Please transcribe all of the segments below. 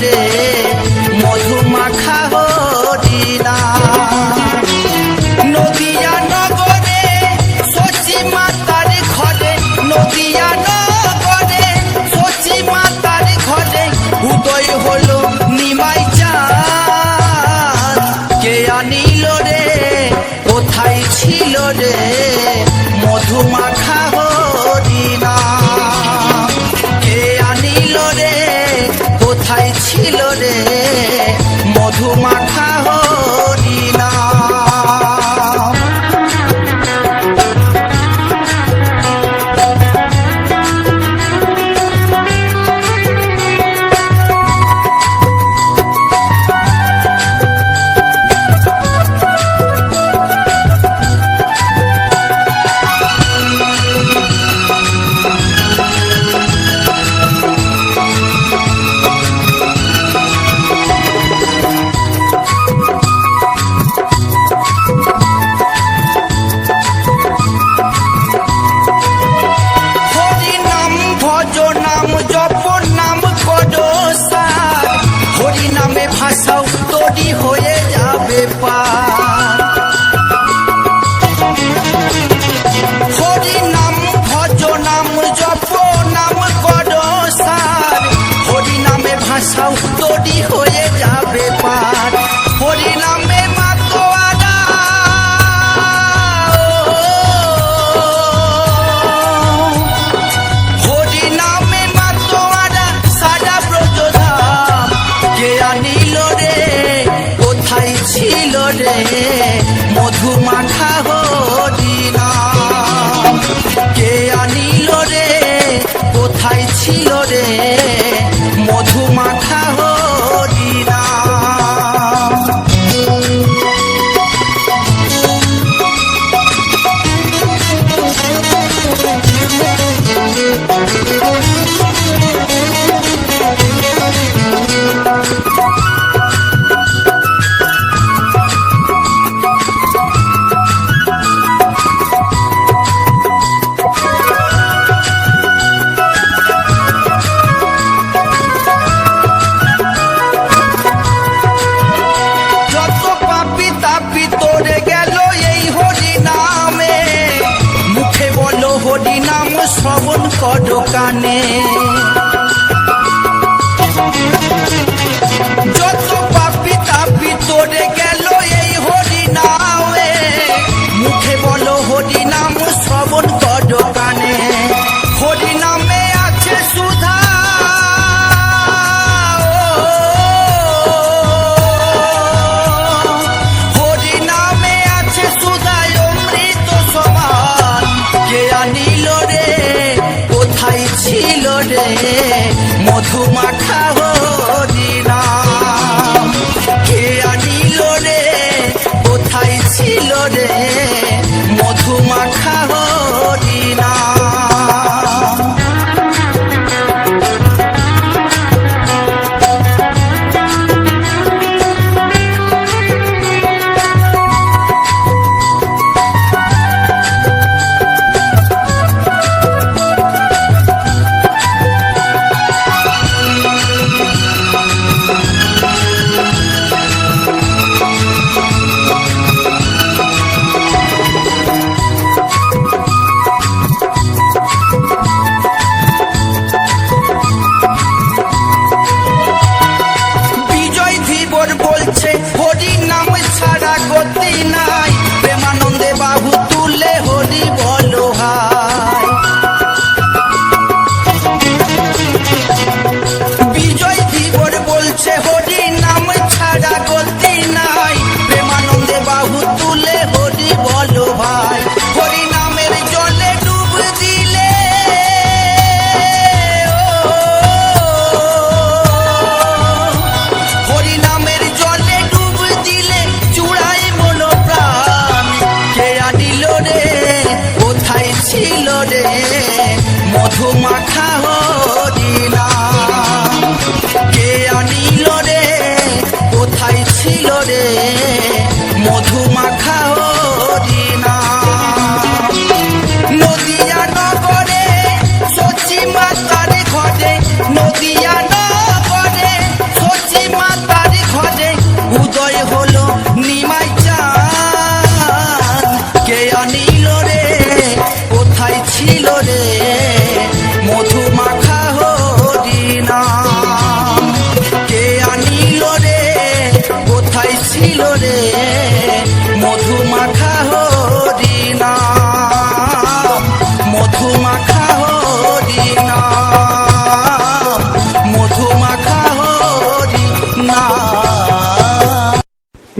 রে মধু মাখা হরিণা। নদিয়া নগরে শচী মাতার ঘরে, নদিয়া নগরে শচী মাতার ঘরে উদয় হলো নিমাই চাঁদ। কে আনিল রে কোথায় ছিল রে মধু মাখা হরিণা। কে আনিল রে কোথায় ছিল রে মধু মাখা হরিণা। ভাষাও তৈরি হয়ে যাবে পার। হরি নাম ভজ নাম জপ নাম করো সার, হরি নামে ভাষাও তৈরি হয়ে যাবে পার। হরি নামে মাতোয়ারা হরি নামে মাতোয়ারা সারা ব্রজধাম। কে আনিল রে কোথায় ছিল রে মধু মাখা হরিণা। কে আনিল রে কোথায় ছিল রে মধু মাখা হরিণা।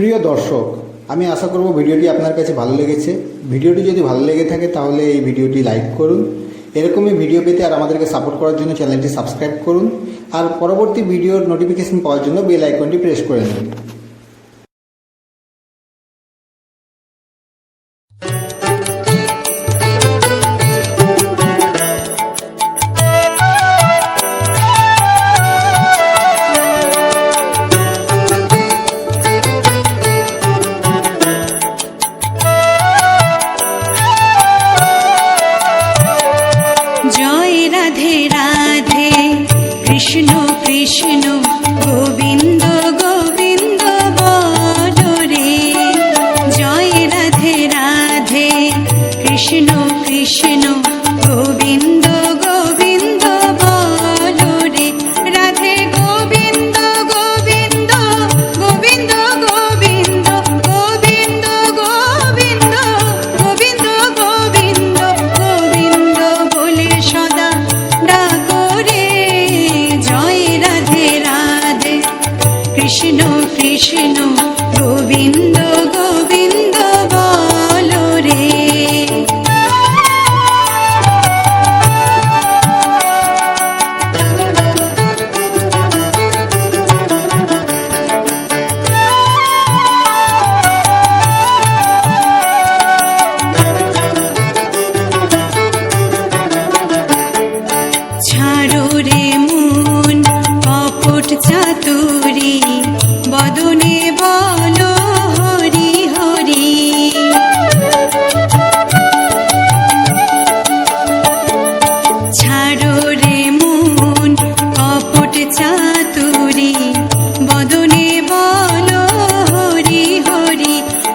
প্রিয় দর্শক, আমি আশা করব ভিডিওটি আপনার কাছে ভালো লেগেছে। ভিডিওটি যদি ভালো লেগে থাকে তাহলে এই ভিডিওটি লাইক করুন। এরকমই ভিডিও পেতে আর আমাদেরকে সাপোর্ট করার জন্য চ্যানেলটি সাবস্ক্রাইব করুন, আর পরবর্তী ভিডিওর নোটিফিকেশন পাওয়ার জন্য বেল আইকনটি প্রেস করে নিন। জয় রাধে রাধে কৃষ্ণ কৃষ্ণ গোবিন্দ গোবিন্দ বলো রে। জয় রাধে রাধে কৃষ্ণ কৃষ্ণ গোবিন্দ গোবিন্দ বলো রে। রাধে গোবিন্দ গোবিন্দ গোবিন্দ গোবিন্দ গোবিন্দ গোবিন্দ গোবিন্দ গোবিন্দ গোবিন্দ বলে সদা ডাকো রে। জয় রাধে রাধে কৃষ্ণ কৃষ্ণ গোবিন্দ গোবিন্দ বলো রে। ছাড়ো রে মন কপট চাতুরি বদনে বলো হরি হরি। ছাড়ো রে মন কপট চাতুরি বদনে বলো হরি হরি।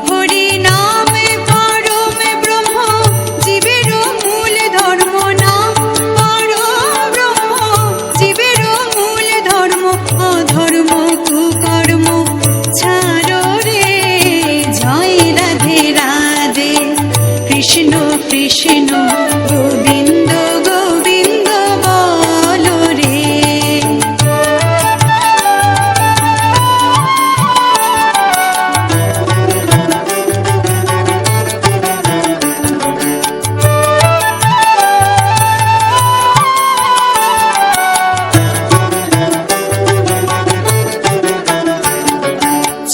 হরি নামে পরম ব্রহ্ম জীবের মূল ধর্ম। নাম পরম ব্রহ্ম জীবের মূল ধর্ম। অধর্ম কুকর্ম ছাড়ো রে। জয় রাধে রাধে কৃষ্ণ কৃষ্ণ গোবিন্দ গোবিন্দ বলো রে।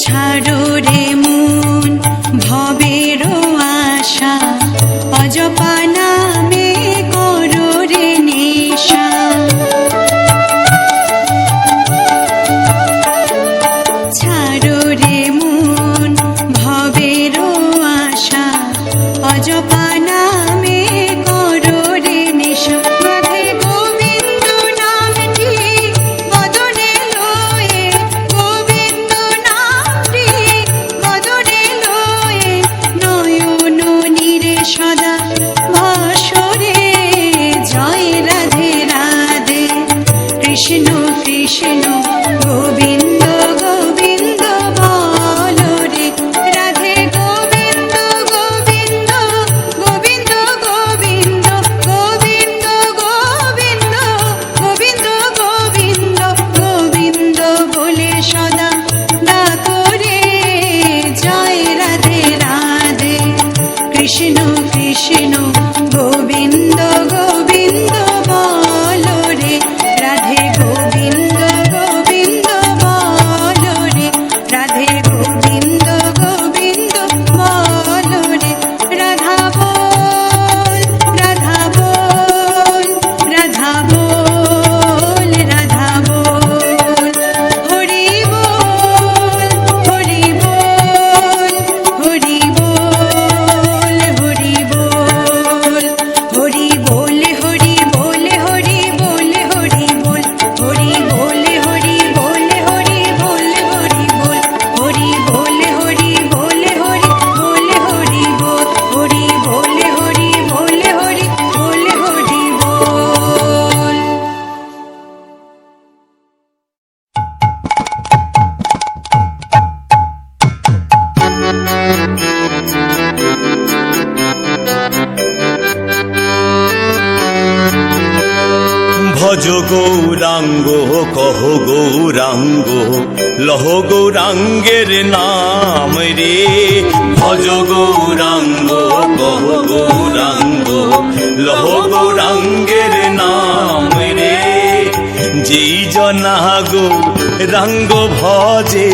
ছাড়ো রে মন ভবের আশা অজপা নামে করো রে নেশা। ছাড়ো রে মন ভবের আশা অজপা নামে করো রে নেশা। রাধে গোবিন্দ নামটি বদনে লয়ে। গোবিন্দ নামটি বদনে লয়ে। নয়ন নীরে সদা ভাসরে। জয় রাধে রাধে কৃষ্ণ কৃষ্ণ গোবিন্দ গোবিন্দ বলো রে। রাধে গোবিন্দ গোবিন্দ গোবিন্দ গোবিন্দ গোবিন্দ গোবিন্দ গোবিন্দ গোবিন্দ গোবিন্দ বলে সদা ডাকো রে। জয় রাধে রাধে কৃষ্ণ কৃষ্ণ গোবিন্দ গোবিন্দ বলো রে। রাধে গোবিন্দ গোবিন্দ ভজ গৌরাঙ্গ কহ গৌরাঙ্গ লহ গৌরাঙ্গের নাম রে ভজ গৌরাঙ্গ কহ গৌরাঙ্গ লহ গৌরাঙ্গের নাম রে যেই জনা গৌরাঙ্গ ভজে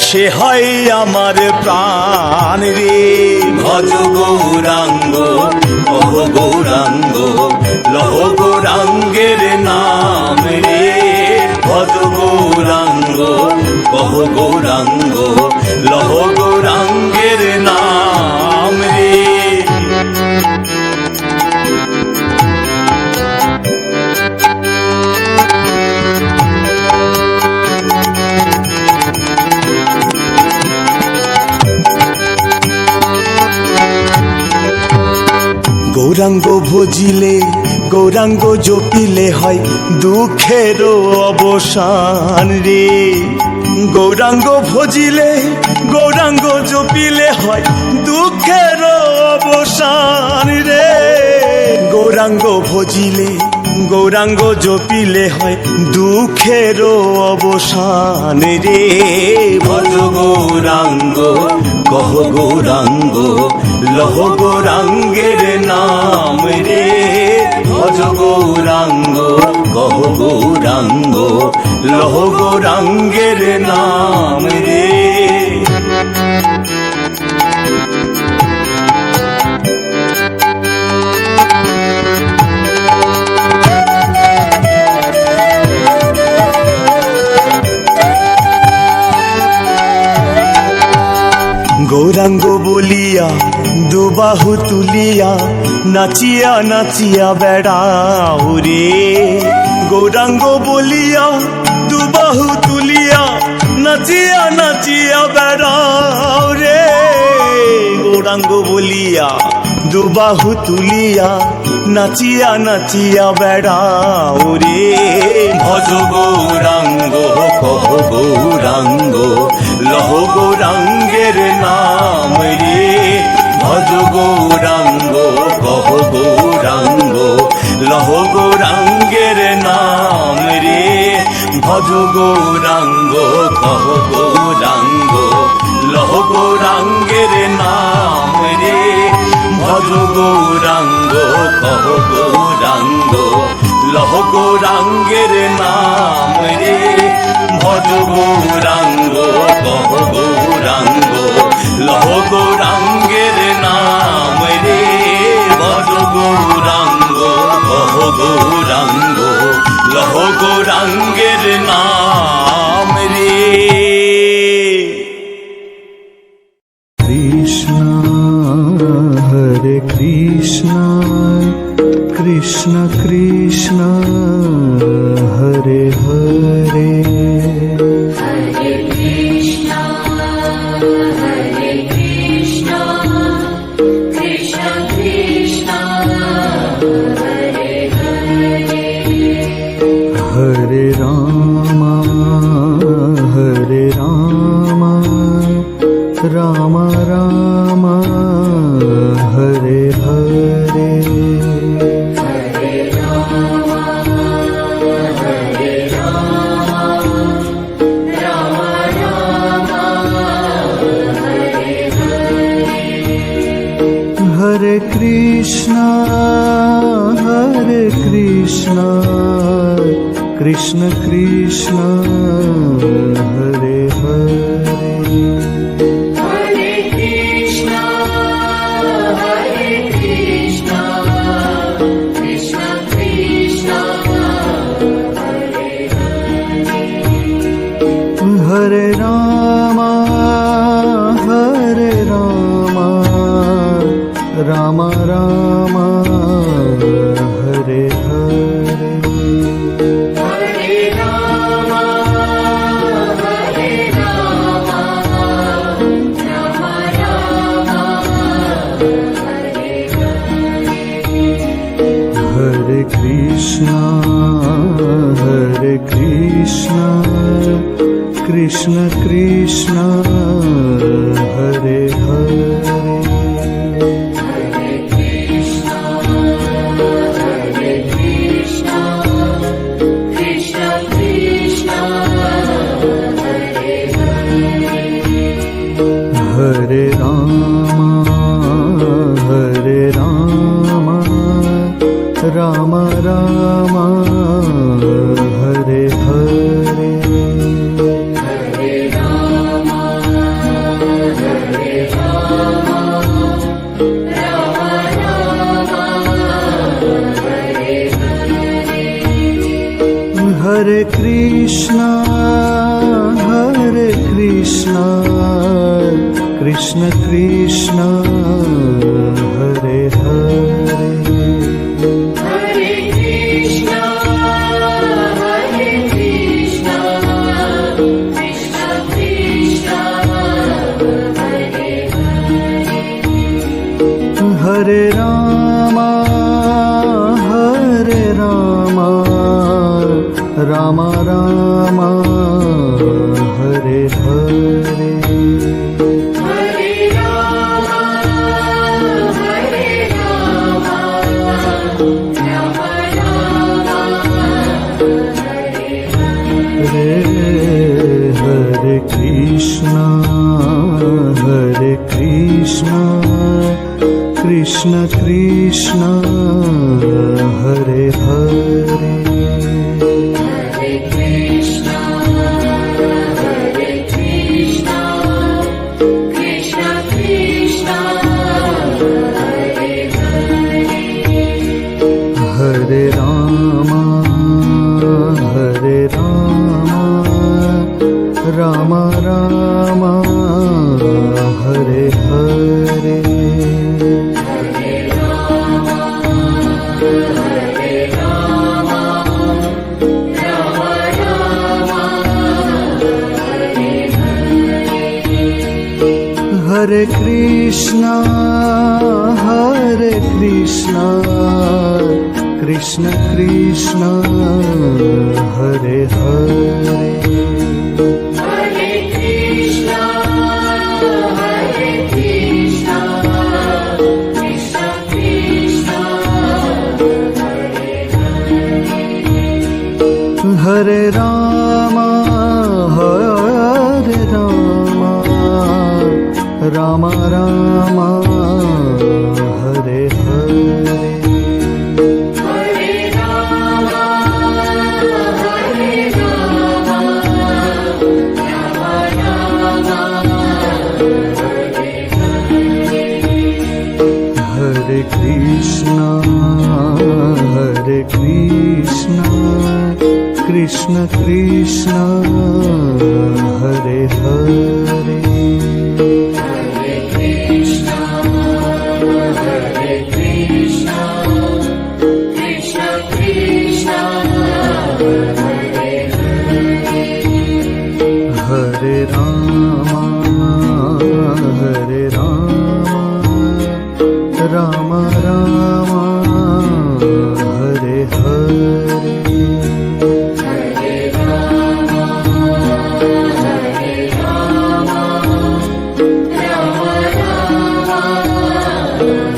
সে হয় আমার প্রাণ রে ভজ গৌরাঙ্গ কহ গৌরাঙ্গ লহ গৌরাঙ্গের নাম রে ভজ গৌরাঙ্গ কহ গৌরাঙ্গ লহ গৌরাঙ্গের নাম রে গৌরাঙ্গ ভজিলে গৌরাঙ্গ জপিলে হয় দুঃখের অবসান রে গৌরাঙ্গ ভজিলে গৌরাঙ্গ জপিলে হয় দুঃখের অবসান রে গৌরাঙ্গ ভজিলে গৌরাঙ্গ জপিলে হয় দুঃখের অবসান রে ভজ গৌরাঙ্গ কহ গৌরাঙ্গ লহ গৌরাঙ্গের নাম রে ভজ গৌরাঙ্গ কহ গৌরাঙ্গ লহ গৌরাঙ্গের নাম রে গৌরাঙ্গ বলিয়া দুবাহু তুলিয়া নাচিয়া নাচিয়া বেড়াও রে গৌরাঙ্গ বলিয়া দুবাহু তুলিয়া নাচিয়া নাচিয়া বেড়াও রে গৌরাঙ্গ বলিয়া দুবাহু তুলিয়া নাচিয়া নাচিয়া বেড়াও রে ভজ গৌরাঙ্গ কহ গৌরাঙ্গ লহ গৌরাঙ্গের নাম রে ভজ গৌরাঙ্গ কহ গৌরাঙ্গ লহ গৌরাঙ্গের নাম রে ভজ গৌরাঙ্গ কহ গৌরাঙ্গ লহ গৌরাঙ্গের নাম রে ভজ গৌরাঙ্গ কহ গৌরাঙ্গ লহ গৌরাঙ্গের নাম রে ভজ গৌরাঙ্গ কহ গৌরাঙ্গ লহ গৌরাঙ্গের নাম রে ভজ গৌরাঙ্গ কহ গৌরাঙ্গ লহ গৌরাঙ্গের নাম রে কৃষ্ণ হরে Krishna Krishna Krishna Hare Hare Hare Krishna, Hare Krishna, Krishna Krishna, Hare Hare. হরে Ram Ram Ram Hare Hare Hare Rama, Hare Rama, Rama Rama, Hare Hare. হরে Krishna Krishna Krishna Hare Hare Hare Krishna, Hare Krishna, Krishna Krishna, Hare Hare. হরে Ram Ram Ram Hare Hare Hare Rama, Hare Rama, Rama Rama, Hare Hare. হরে Krishna Krishna Krishna Hare Hare Hare Krishna, Hare Krishna, Krishna Hare Hare Hare Krishna, Hare Krishna, Krishna Krishna, Hare Hare. हरे Rama Ram Ram Hare Hare Hare Rama, Hare Rama, Rama Rama, Hare Hare. हरे Krishna Krishna Krishna Hare Hare Hare Krishna, Hare Krishna, Krishna Krishna, Hare Hare. हरे Ram Ram Ram Hare Hare Hare Rama, Hare Rama, Rama Rama, Hare Hare. हरे Krishna Krishna Krishna Hare Hare Hare Krishna, Hare Krishna, Krishna Krishna, Hare Hare. हरे Ram Ram Ram Hare Hare Hare Rama, Hare Rama, Rama Rama, Hare Hare. हरे Krishna Krishna Krishna Hare Hare Hare Krishna, Hare Krishna, Krishna Krishna, Hare Hare. हरे Ram Ram Ram Hare Hare Hare Rama, Hare Rama, Rama Rama,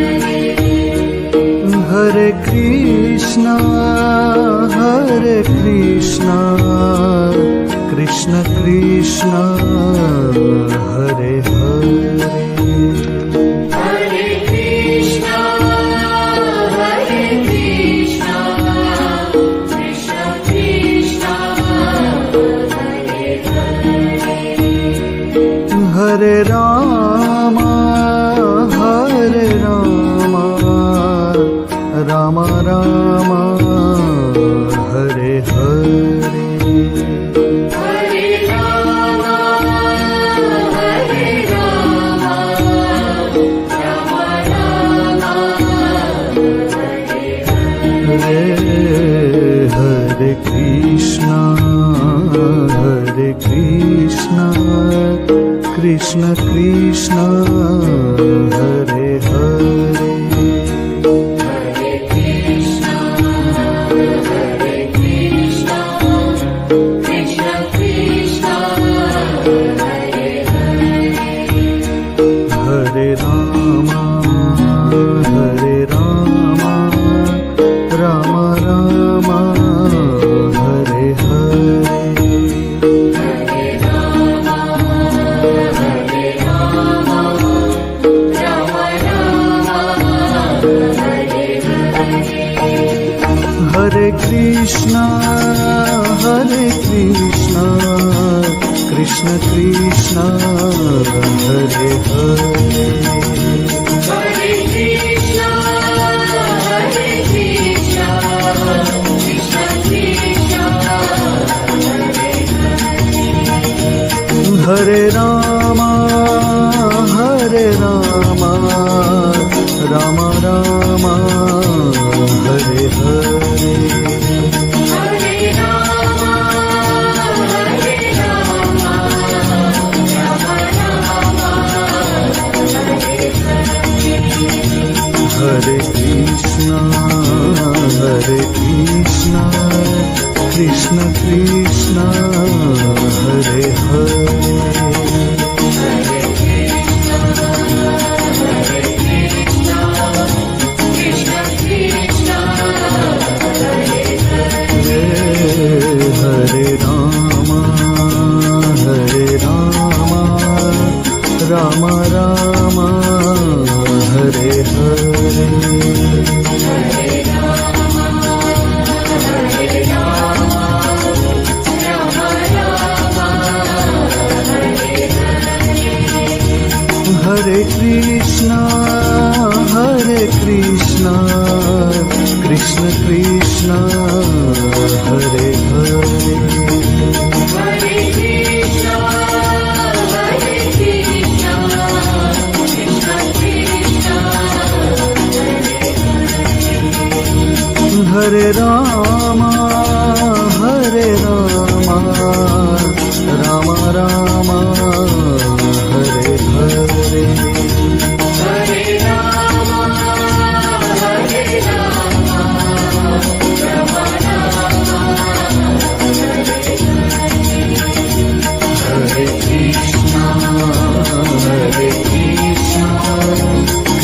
Hare Hare. हरे Krishna Krishna Krishna Hare Hare Hare Krishna, Hare Krishna, Krishna Krishna, Hare Hare. हरे Ram Ram Ram Hare Hare Hare Rama, Hare Rama, Rama Rama, Hare Hare. हरे Krishna Krishna Krishna Hare Hare Hare Krishna, Hare Krishna, Krishna Krishna, Hare Hare. हरे Ram Ram Ram Hare Hare Hare Rama, Hare Rama, Rama Rama, Hare Hare. हरे Krishna Krishna Krishna Hare Hare Hare Krishna, Hare Krishna, Krishna Krishna, Hare Hare. हरे Ram Rama Hare Rama Rama Rama Hare Hare Hare Rama Hare Rama Rama Rama Hare Hare Hare Krishna Krishna Krishna Hare Hare Krishna Krishna Hare Rama Rama Rama Hare Hare Hare Krishna Krishna Krishna Hare Hare Hare Krishna Krishna Krishna Hare Rama Rama Rama Hare Hare Hare Rama Hare Rama Rama Rama Hare Krishna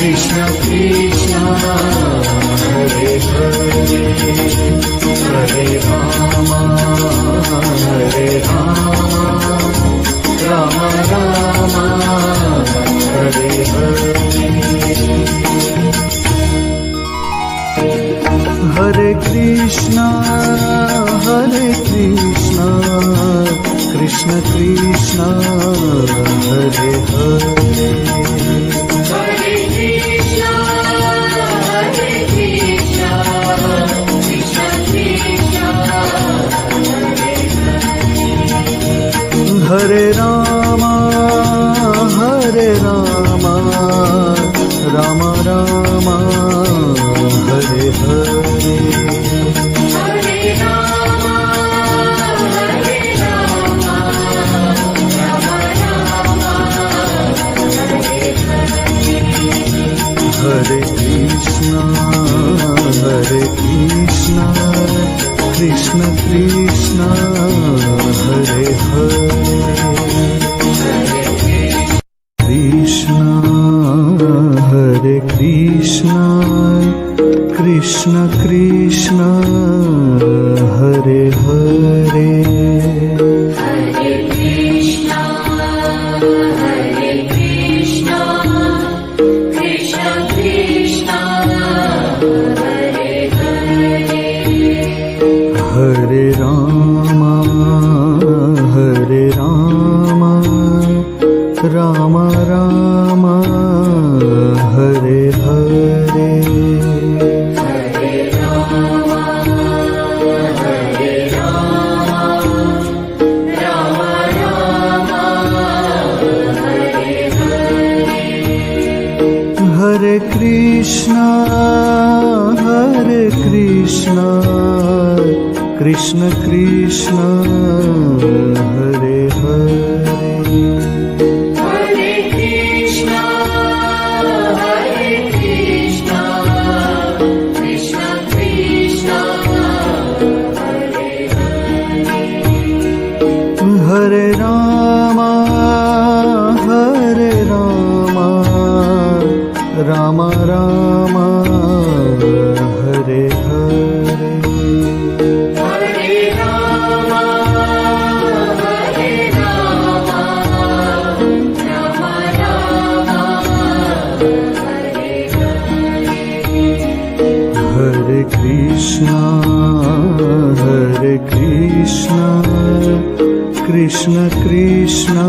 Krishna Krishna Hare Hare Hare Rama Rama Rama Hare Hare Hare Krishna Krishna Krishna Hare Hare Hare Krishna Krishna Krishna Hare Rama Rama Rama Hare Hare Hare Rama Hare Rama Rama Rama Hare Hare Krishna Krishna Krishna Hare Hare Krishna Hare Krishna Krishna Krishna Hare Hare Hare Krishna Krishna Krishna Hare Hare Hare Rama Rama Rama Hare Hare Hare Rama Hare Rama Rama Rama Hare Hare Hare Krishna Krishna Krishna Hare Hare Hare Krishna Krishna Krishna Hare Hare Hare Rama Rama Rama Hare Hare Hare Rama Hare Rama Rama Rama Hare Hare Hare Krishna Krishna Krishna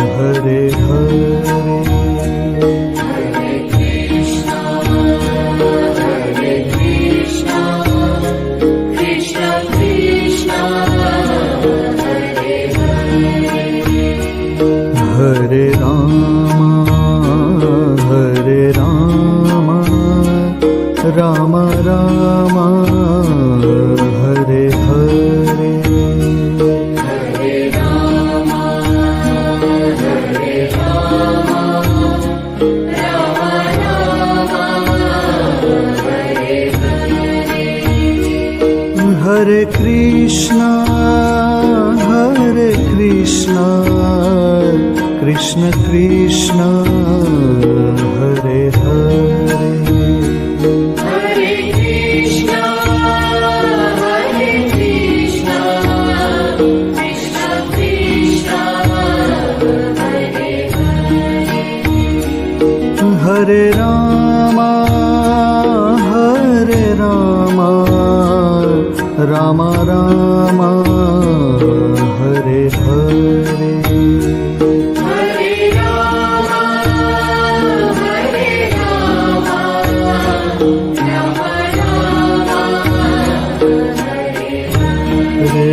Hare Hare Hare Krishna Krishna Krishna Krishna Hare Hare Krishna Krishna Hare Hare Hare Krishna, Hare Krishna, Krishna Krishna, Hare Hare. हरे Ram Ram Ram Hare Hare Hare Rama, Hare Rama, Rama Rama, Hare Hare.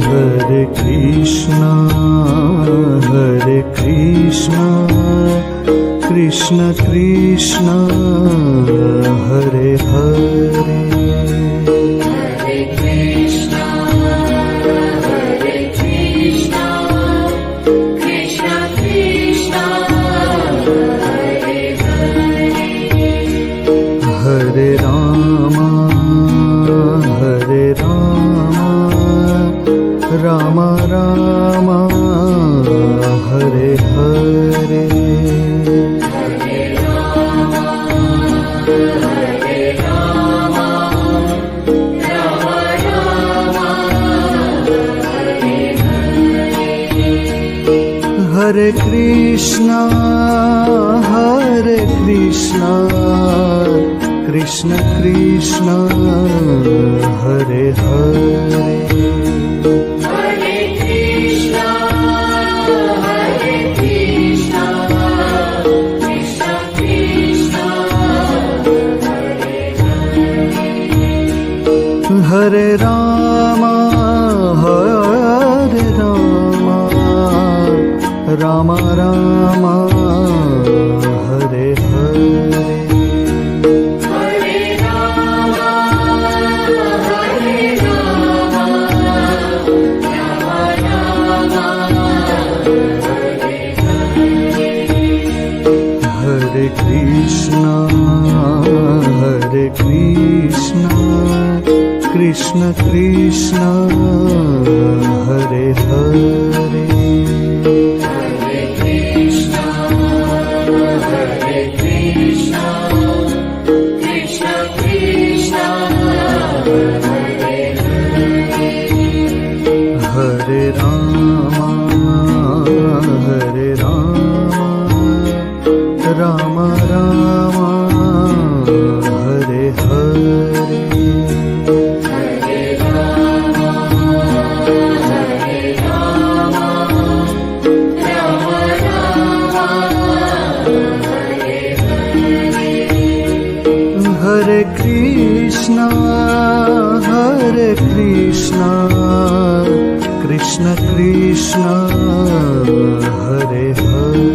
हरे Krishna Krishna Krishna Hare Hare Hare Krishna, Hare Krishna, Krishna Krishna, Hare Hare. हरे Ram Ram Ram Hare Hare Hare Rama, Hare Rama, Rama Rama, Hare Hare. हरे Krishna Krishna Krishna Hare Hare Hare Krishna, Hare Krishna, Krishna Krishna, Hare Hare. हरे Ram Ram Ram Hare Hare Hare Rama, Hare Rama, Rama Rama, Hare Hare. हरे Krishna Krishna Krishna Hare Hare Hare Krishna, Hare Krishna, Krishna Krishna, Hare Hare. हरे Ram Ram Ram Hare Hare Hare Rama, Hare Rama, Rama Rama, Hare Hare. हरे Krishna Krishna Krishna Hare Hare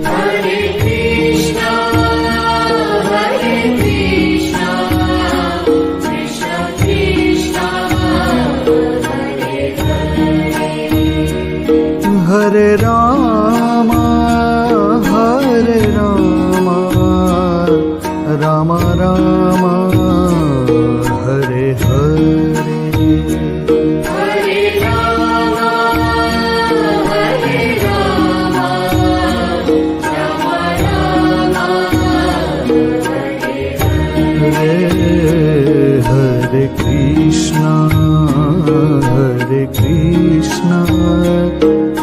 Hare Krishna, Hare Krishna, Krishna Krishna, Hare Hare. हरे Ram Ram Ram Hare Hare Hare Rama, Hare Rama, Rama Rama, Hare Hare. हरे Krishna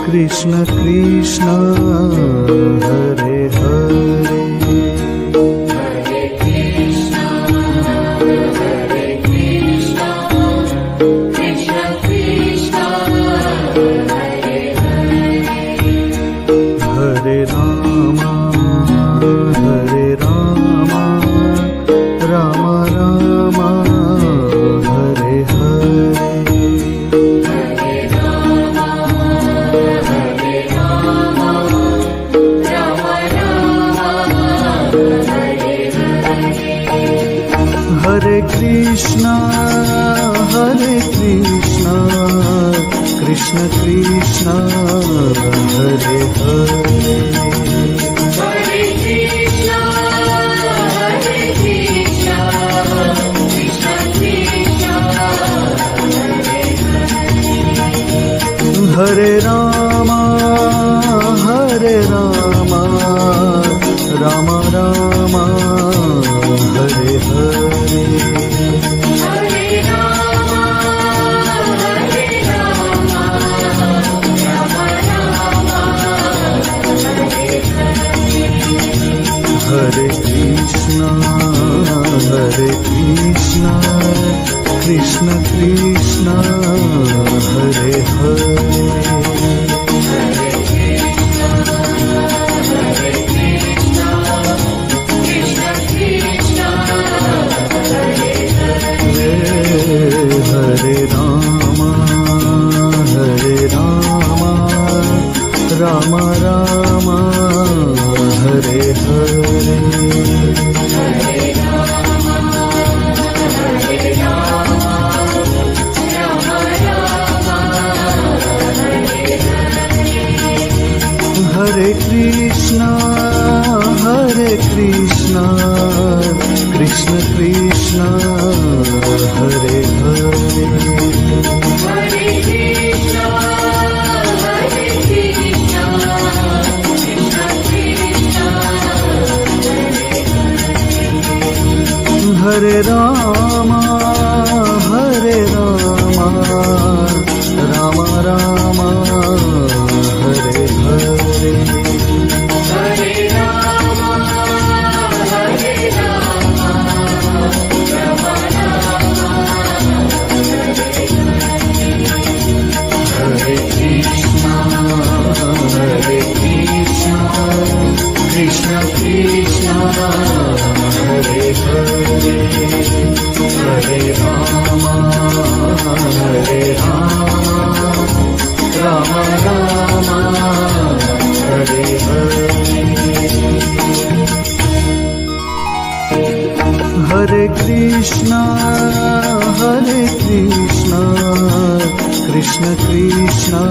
Krishna Krishna Hare Hare Hare Krishna, Hare Krishna, Krishna Krishna, Hare Hare. हरे Ram Ram Ram Hare Hare Hare Rama, Hare Rama, Rama Rama, Hare Hare. हरे Krishna Krishna Krishna Hare Hare Hare Krishna, Hare Krishna, Krishna Krishna, Hare Hare. हरे Ram Ram Hare Hare Hare Krishna Krishna Krishna Hare Hare Hare Ram Ram Ram Hare Hare Hare Krishna Krishna Krishna Hare Hare Hare Ram Ram Ram Hare Hare Hare Krishna Krishna Krishna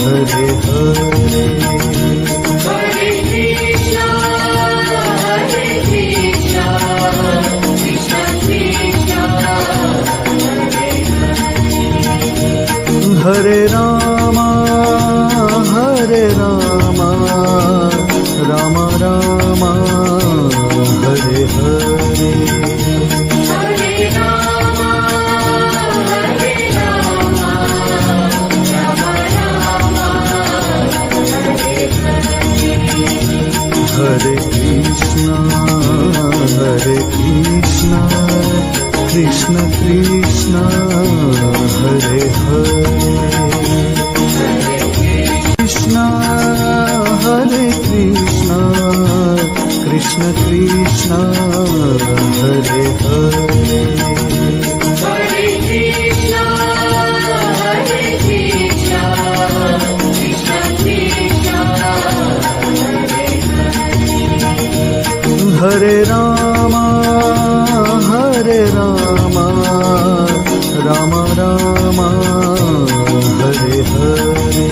Hare Hare Hare Ram Ram Ram Hare Hare Hare Krishna Krishna Krishna Hare Hare Krishna Krishna Krishna Hare Hare Hare Ram Ram Ram Hare Hare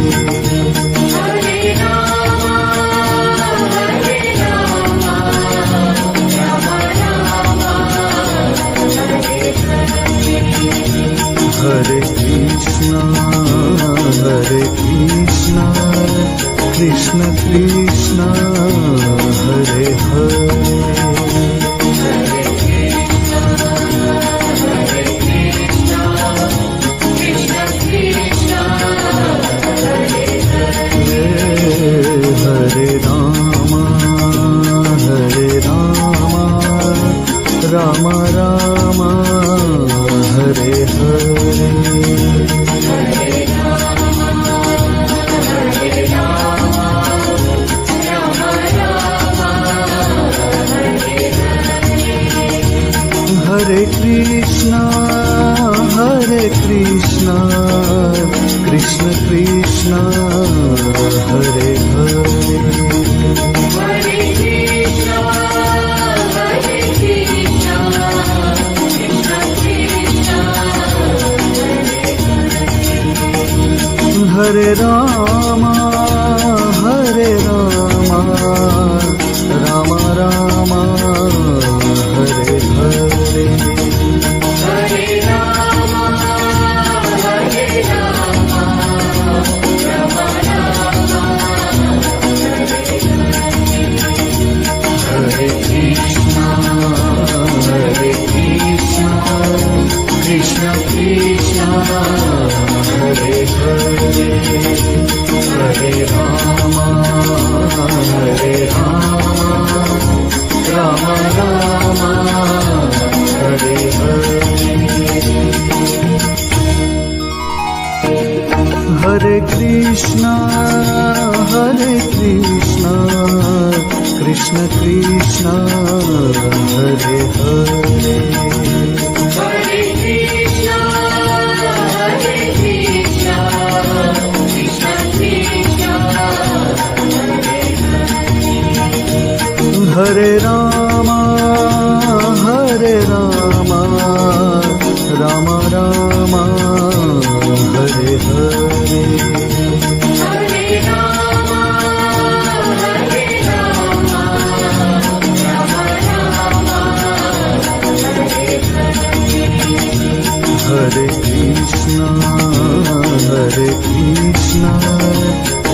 Hare Krishna Krishna Krishna Hare Hare Hare Ram Ram Ram Hare Hare Hare Krishna Krishna Krishna Hare Hare Hare Ram Ram Ram Hare Hare Hare Krishna Krishna Krishna Hare Hare Hare Ram Ram Ram Hare Hare Hare Krishna Krishna Krishna Hare Hare Krishna, Krishna, Krishna, Hare Hare Hare Rama, Hare Rama, Rama Rama, Hare Hare. हरे कृष्णा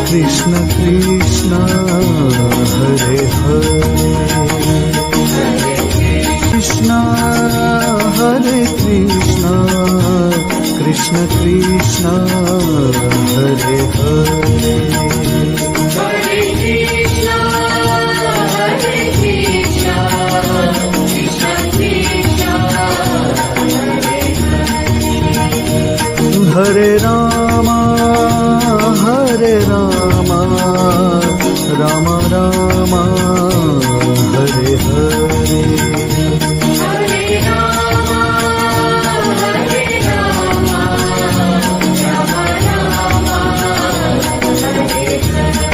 कृष्ण कृष्ण हरे हरे कृष्णा हरे Krishna Krishna Krishna Hare Hare Hare Krishna, Hare Krishna, Krishna Krishna, हरे Rama Ram Ram Hare Hare Hare Rama, Hare Rama, Rama Rama, Hare Hare.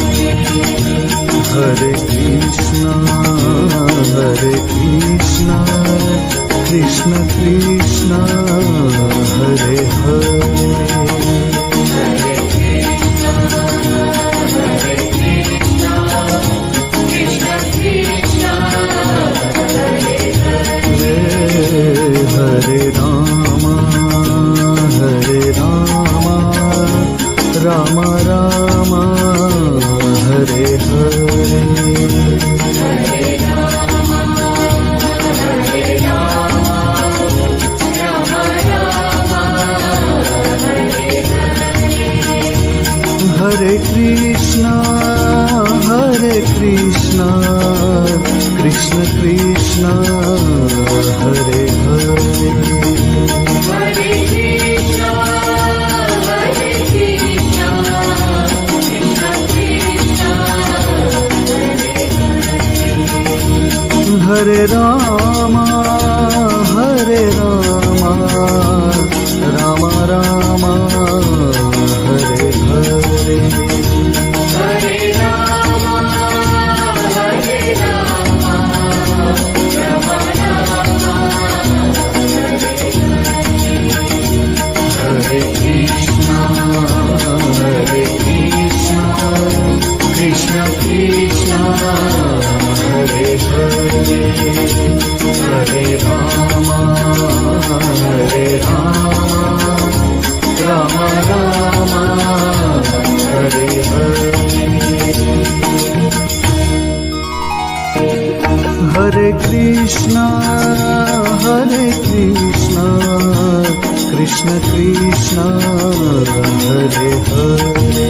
हरे Krishna Krishna Krishna Hare Hare Krishna Krishna, हरे Ram Ram Ram Hare Hare Hare Krishna Krishna Krishna Hare Hare Hare Krishna, Hare Krishna, Krishna Krishna, हरे Ram Ram Ram Hare Hare Hare Rama, Hare Rama, Rama Rama, हरे Krishna Krishna Krishna Hare Hare Hare Ram Ram Ram Hare Hare Hare Krishna Krishna Krishna Hare Hare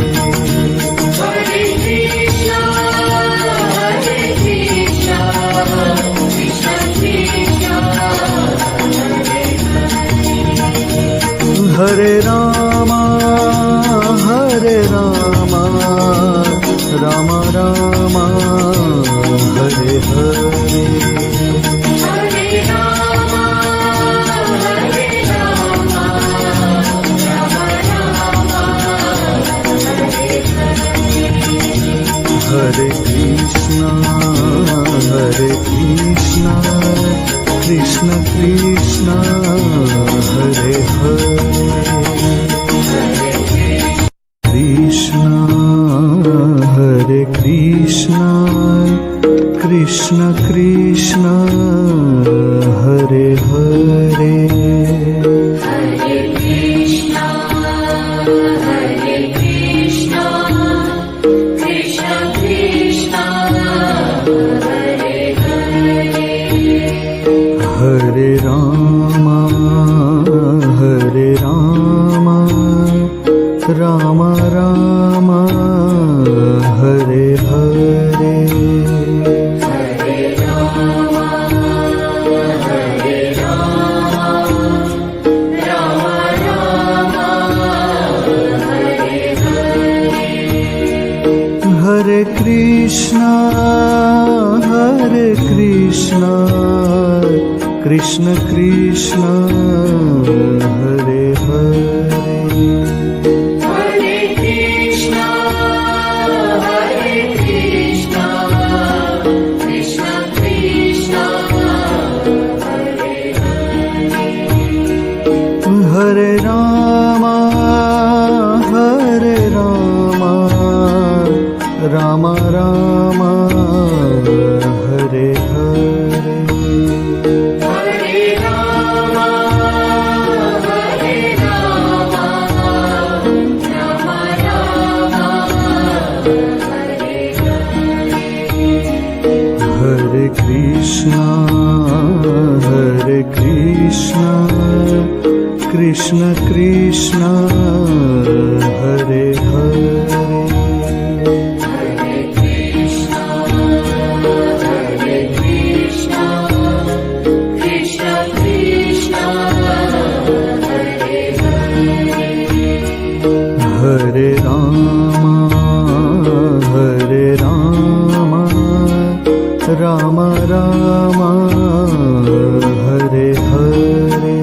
Hare Krishna, Hare Krishna, Krishna Krishna, हरे Ram Ram Ram Hare Hare Hare Rama, Hare Rama, Rama Rama, हरे Krishna Krishna Krishna Hare Hare Krishna Krishna Krishna Hare Hare Hare Krishna, Hare Krishna, Krishna Krishna, Hare Hare. हरे Ram Ram Ram Hare Hare Hare Rama, Hare Rama, Rama Rama, Hare Hare. हरे Krishna Krishna Krishna Hare Hare Hare Krishna, Hare Krishna, Krishna Krishna, Hare Hare. हरे Ram Krishna Hare Krishna Krishna Krishna Hare Hare Hare Rama Hare Rama Rama Rama Hare Hare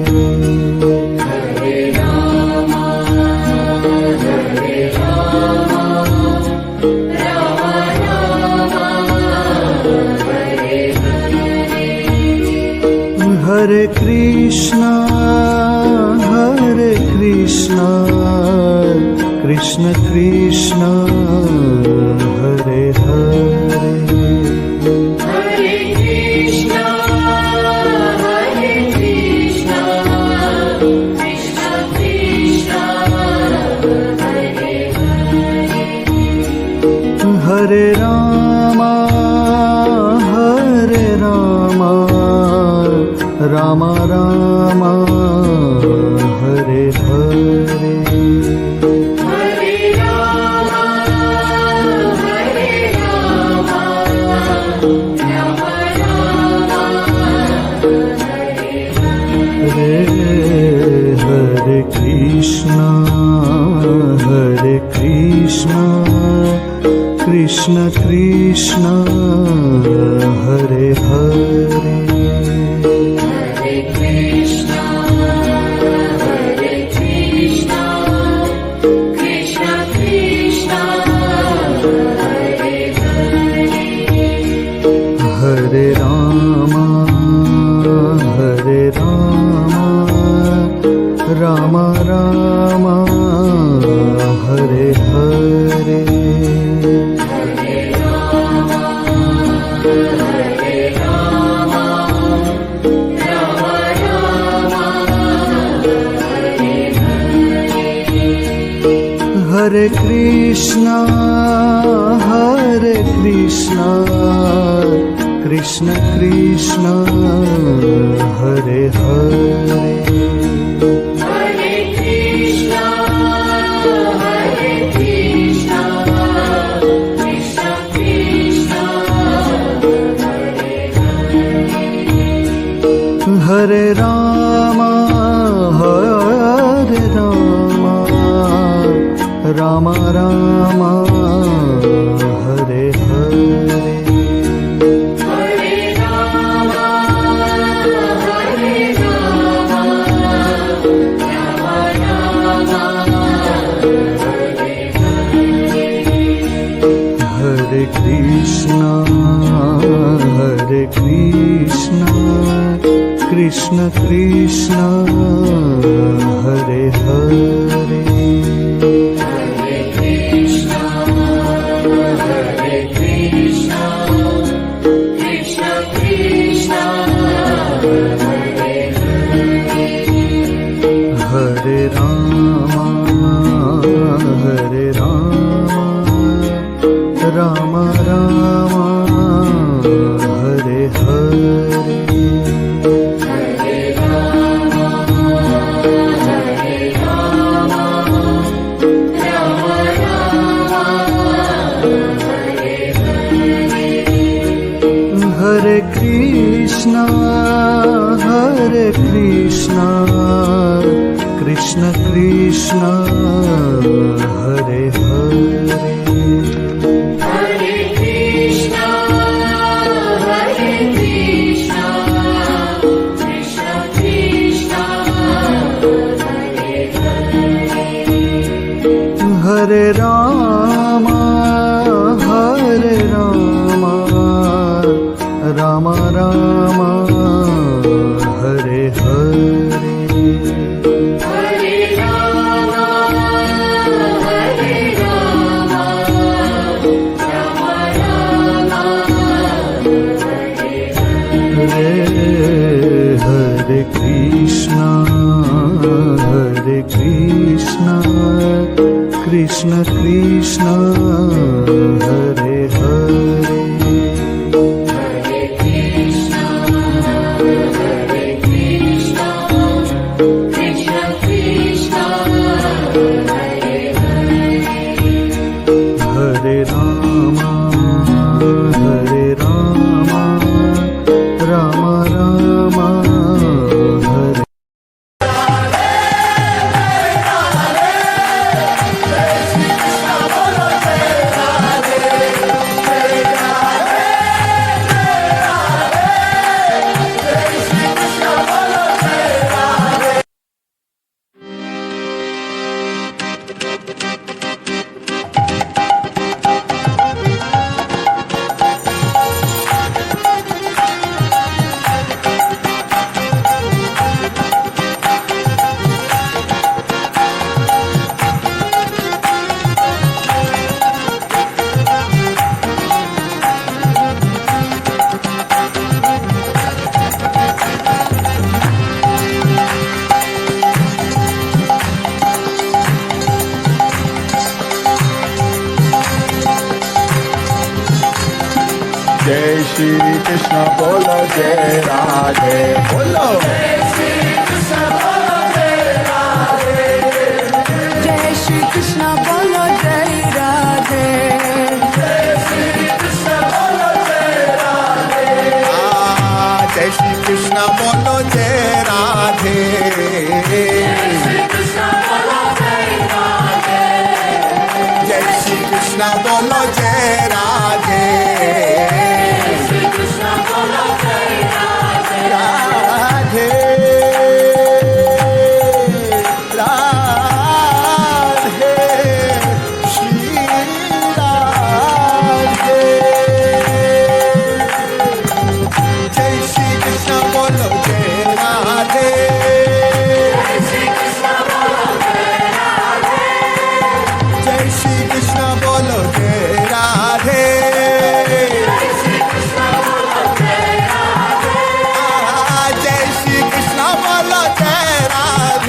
Hare Krishna Krishna Krishna Hare Hare Hare Rama Hare Rama Rama Rama Hare Hare Hare Krishna Krishna Krishna Hare Hare Hare Rama Hare Rama Rama Rama Hare Hare Hare Krishna Krishna Krishna Hare Hare Hare Rama Hare Rama Rama Rama Hare Hare Hare Krishna Krishna Krishna Hare Hare Hare Rama Hare Rama Rama Rama Hare Hare Hare Krishna Krishna Krishna Hare Hare Hare Rama Hare Rama Rama Rama Hare Hare Hare Krishna Krishna Krishna Hare Hare जय श्री कृष्ण बोलो जय राधे बोलो जय श्री कृष्ण बोलो जय राधे जय श्री कृष्ण बोलो जय राधे जय श्री कृष्ण बोलो जय राधे जय श्री कृष्ण बोलो जय राधे जय श्री कृष्ण बोलो जय राधे राधे राधे श्री राधे जय श्री कृष्ण बोलो जय राधे जय श्री कृष्ण बोलो जय राधे जय श्री कृष्ण बोलो जय राधे ओ, जय श्री कृष्ण बोलो जय राधे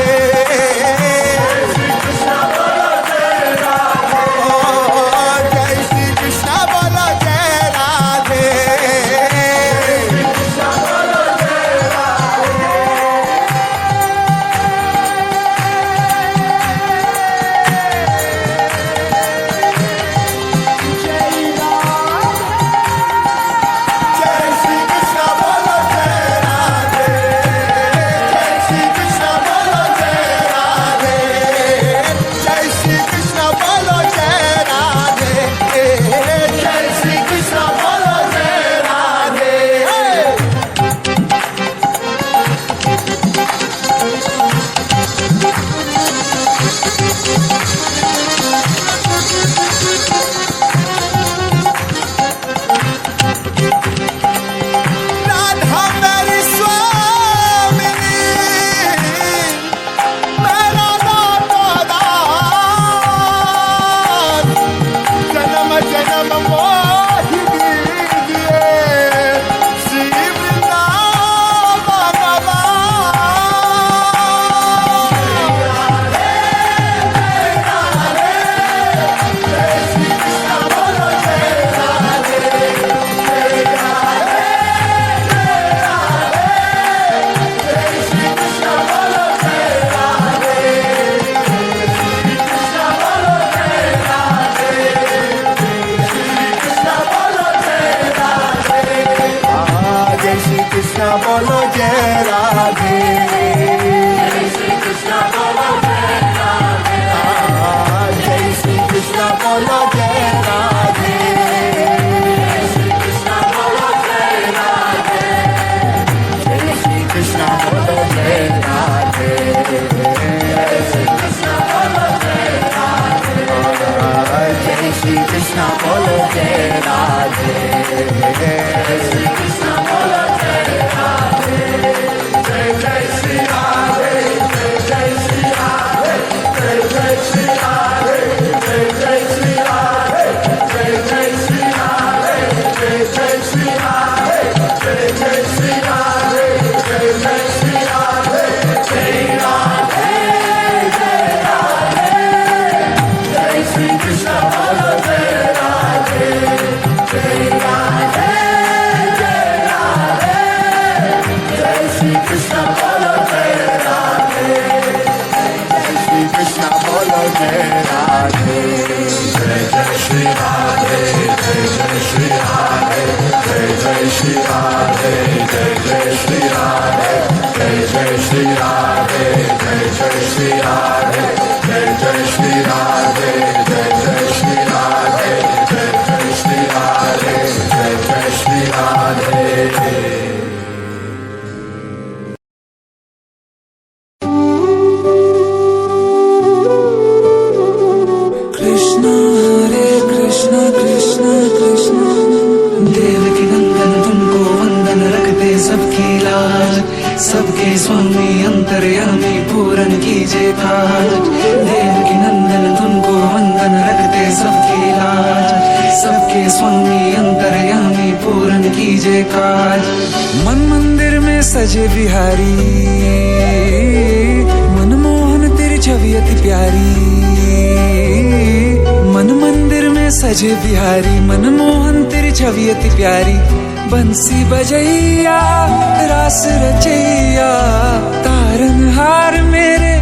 जय श्री कृष्ण बोलो जय राधे जय श्री कृष्ण बोलो जय राधे जय श्री कृष्ण बोलो जय राधे जय श्री कृष्ण बोलो जय राधे राधा मेरी स्वामिनी मेरा दातार जन्म जन्म मोहि दीजिए श्री वृंदावन जय श्री कृष्ण बोलो जय राधे जय श्री कृष्ण बोलो जय राधे जय श्री कृष्ण बोलो जय राधे जय श्री कृष्ण बोलो जय राधे जय श्री कृष्ण बोलो जय राधे जय श्री कृष्ण बोलो जय राधे जय श्री कृष्ण बोलो जय राधे जय श्री कृष्ण बोलो जय राधे जय जय श्री राधे जय जय श्री राधे जय जय श्री राधे जय जय श्री राधे जय जय श्री राधे जय जय श्री राधे जय जय श्री राधे जय जय श्री राधे जय राधे जय राधे जय श्री कृष्ण बोलो जय राधे जय राधे जय राधे जय श्री कृष्ण बोलो जय राधे जय श्री कृष्ण बोलो जय राधे जय जय श्री राधे जय जय श्री राधे जय जय श्री राधे जय जय श्री राधे जय जय श्री राधे जय जय श्री राधे जय जय श्री राधे जय जय श्री राधे जय जय श्री राधे जय जय श्री राधे कृष्ण हरे कृष्ण कृष्ण कृष्ण देवकी नंदन तुमको वंदन रखते सबकी लाज सबके स्वामी अंतर्यामी पूरन कीजिए काज देवकी नंदन तुमको वंदन रखते सबकी लाज सबके स्वामी अंतर्यामी पूरन कीजिए काज मन मंदिर में सजे बिहारी मनमोहन तेरी छवि अति प्यारी मन मंदिर में सजे बाजे बिहारी मनमोहन तेरी छवि अति प्यारी, बंसी बजैया रास रचैया, तारनहार मेरे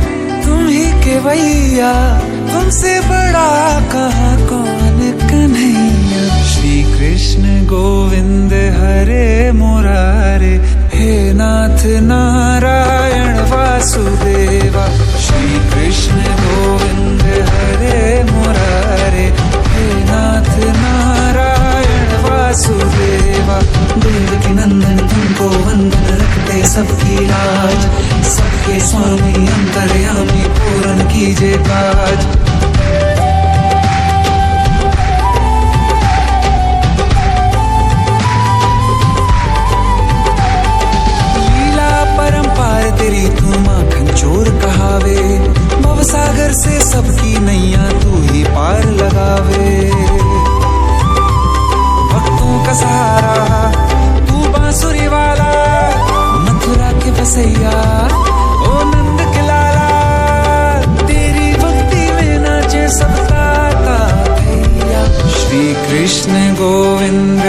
तुम ही केवैया, तुमसे बड़ा कहाँ कौन कन्हैया। श्री कृष्ण गोविंद हरे मुरारे, हे नाथ नारायण वासुदेवा। श्री कृष्ण गोविंद हरे मुरारे, हे नाथ नारायण वासुदेवा। देवकी नंदन तुमको वंदन रखते सबकी लाज, सबके स्वामी अंतर्यामी पूर्ण कीजिए काज। तेरी तू माखन चोर कहावे, भवसागर से सबकी नैया तू ही पार लगावे। भक्तों का सहारा तू बांसुरी वाला, मथुरा के बसैया ओ नंद के लाला। तेरी भक्ति में नाचे सब ताता भैया। श्री कृष्ण गोविंद,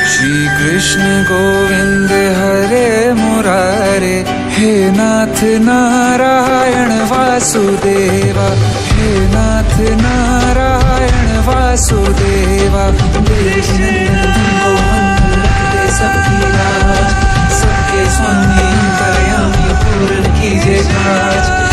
श्री कृष्ण गोविंद हरे मुरारे, हे नाथ नारायण वासुदेवा, हे नाथ नारायण वासुदेवा। तुमको वंदन रखते सबकी लाज, सबके स्वामी अंतर्यामी पूर्ण कीजिए काज।